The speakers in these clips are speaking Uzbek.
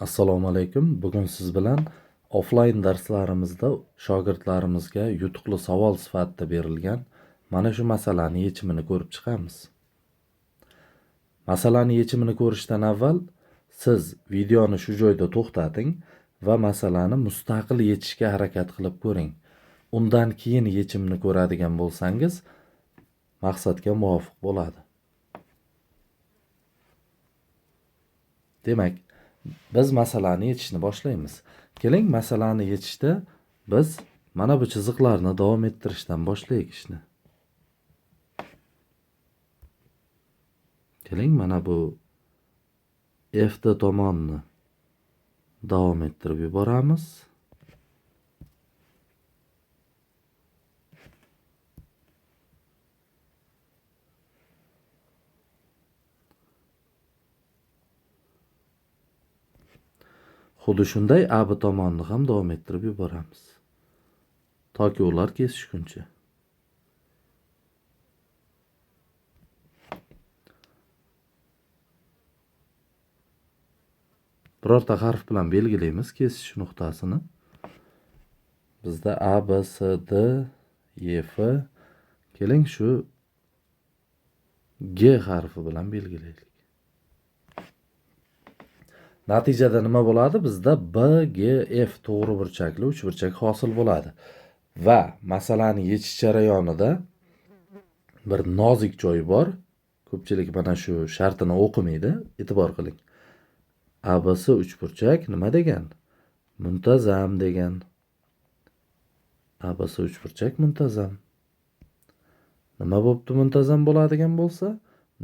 Assalomu alaykum. Bugun siz bilan offlayn darslarimizda shogirdlarimizga yutuqli savol sifatida berilgan mana shu masalani yechimini ko'rib chiqamiz. Masalani yechimini ko'rishdan avval siz videoni shu joyda to'xtating va masalani mustaqil yechishga harakat qilib ko'ring. Undan keyin yechimini ko'radigan bo'lsangiz, maqsadga muvofiq bo'ladi. Demak, biz masalani yechishni boshlaymiz. Keling, masalani yechishda biz mana bu chiziqlarni davom ettirishdan boshlaylik ishni. Keling, mana bu f tomonni davom ettirib yuboramiz. Xuddi shunday AB tomonni ham davom ettirib yuboramiz. Toki ular kesishguncha. Birorta harf bilan belgilaymiz kesish nuqtasini. Bizda A, B, S, D, E, F. Keling shu G harfi bilan belgilaylik. Natijada nima bo'ladi? Bizda B, G, F to'g'ri burchakli uchburchak hosil bo'ladi. Va masalani yechish jarayonida bir nozik joyi bor. Ko'pchilik mana shu shartini o'qimaydi. E'tibor qiling. ABC uchburchak nima degan? Muntazam degan. ABC uchburchak muntazam. Nima bo'pti muntazam bo'ladigan bo'lsa?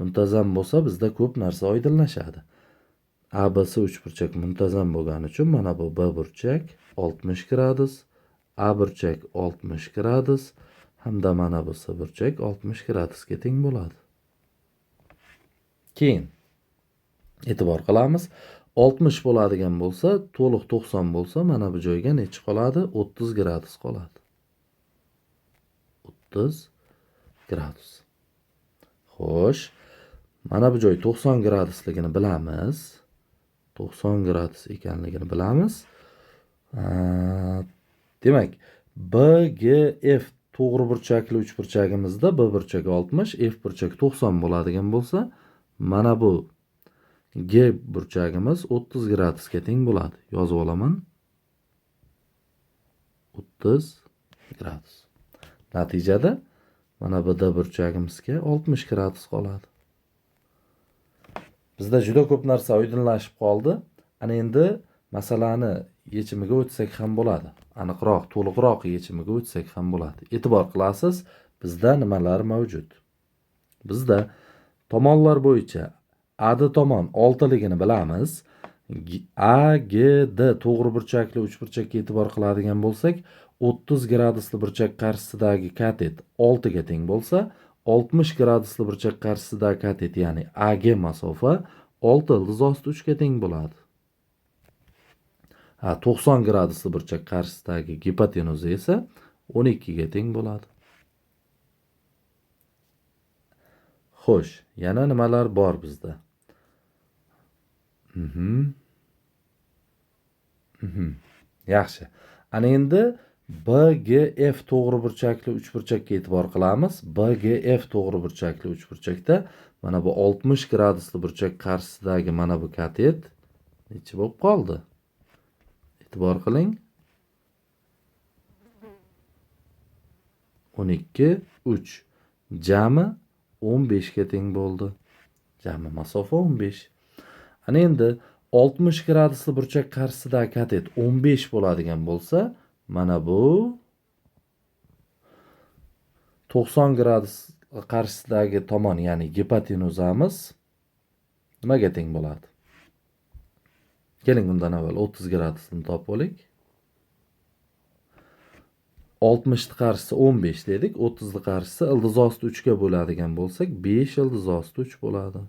Muntazam bo'lsa bizda ko'p narsa oydinlashadi. ABC uchburchak muntazam bo'lgani uchun mana bu B burchak 60 gradus, A burchak 60 gradus hamda mana bu C burchak 60 gradusga teng bo'ladi. Keyin e'tibor qilamiz. 60 bo'ladigan bo'lsa, to'liq 90 bo'lsa, mana bu joyga nechi qoladi? 30 gradus qoladi. 30 gradus. Xo'sh, mana bu joy 90 gradusligini bilamiz. 90 gradus ekanligini bilamiz. Demak, B, G, F to'g'ri burchakli uchburchagimizda B burchagi 60, F burchagi 90 bo'ladigan bo'lsa, mana bu G burchagimiz 30 gradusga teng bo'ladi. Yozib olaman. 30 gradus. Natijada mana bu D burchagimizga 60 gradus qoladi. Bizda juda ko'p narsa oydinlashib qoldi. Ana endi masalani yechimiga o'tsak ham bo'ladi. Aniqroq, to'liqroq yechimiga o'tsak ham bo'ladi. E'tibor qilasiz, bizda nimalar mavjud? Bizda tomonlar bo'yicha AD tomon 6 ligini bilamiz. A, G, D to'g'ri burchakli uchburchakka e'tibor qiladigan bo'lsak, 30 gradusli burchak qarshisidagi katet 6 ga teng bo'lsa, 60 gradusli burchak qarshisidagi katet, ya'ni AG masofa 6 ildiz osti 3 ga teng bo'ladi. 90 gradusli burchak qarshisidagi gipotenuza esa 12 ga teng bo'ladi. Xo'sh, yana nimalar bor bizda? Yaxshi. Ana endi B, G, F to'g'ri burchakli uchburchakka e'tibor qilamiz. B, G, F to'g'ri burchakli uchburchakda mana bu 60 gradusli burchak qarshisidagi mana bu katet necha bo'lib qoldi? E'tibor qiling. 12, 3. Jami 15 ga teng bo'ldi. Jami masofa 15. Ana endi 60 gradusli burchak qarshisidagi katet 15 bo'ladigan bo'lsa, mana bu 90 gradus qarshisidagi tomon, ya'ni gipotenuzamiz nimaga teng bo'ladi? Keling undan avval 30 gradusni topib olaylik. 60 qarshisi 15 dedik, 30 qarshisi ildiz osti 3 ga bo'ladigan bo'lsak, 5 ildiz osti 3 bo'ladi.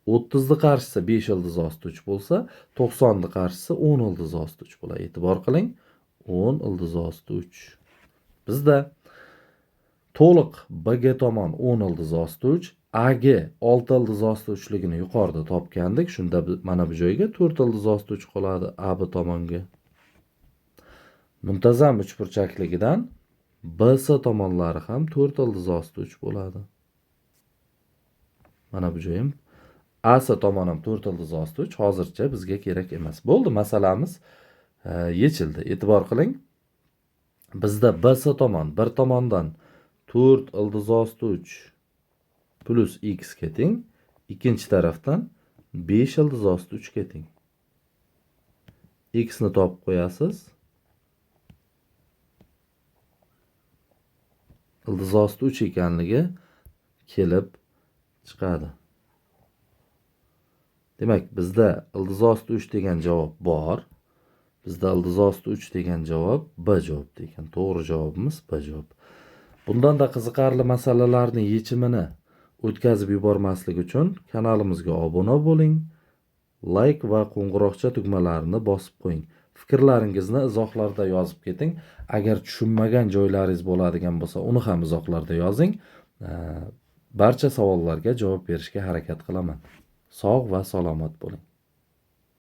30 qarshisi 5 ildiz osti 3 bo'lsa, 90 qarshisi 10 ildiz osti 3 bo'ladi. E'tibor qiling, 10 ildiz osti 3. Bizda to'liq BG tomon 10 ildiz osti 3, A'ga 6 ildiz osti uchligini yuqorida topgandik. Shunda mana bu joyga 4 ildiz osti 3 qoladi AB tomonga. Muntazam uchburchakligidan BC tomonlari ham 4 ildiz osti 3 bo'ladi. Mana bu joyim AC tomon ham 4 ildiz osti 3 hozircha bizga kerak emas. Bo'ldi, masalamiz yechildi. E'tibor qiling. Bizda BC tomon bir tomondan 4 ildiz osti 3 plus x ga teng, ikkinchi tarafdan 5 ildiz osti 3 ga teng. X ni topib qo'yasiz. Ildiz osti 3 ekanligi kelib chiqadi. Demak, bizda ildiz osti 3 degan javob bor. Bizda ildiz osti 3 degan javob B javob ekan. To'g'ri javobimiz B javob. Bundan da qiziqarli masalalarning yechimini o'tkazib yubormaslik uchun kanalimizga obuna bo'ling, like va qo'ng'iroqcha tugmalarini bosib qo'ying. Fikrlaringizni izohlarda yozib keting. Agar tushunmagan joylaringiz bo'ladigan bo'lsa, uni ham izohlarda yozing. Barcha savollarga javob berishga harakat qilaman. Sog' va salomat bo'ling.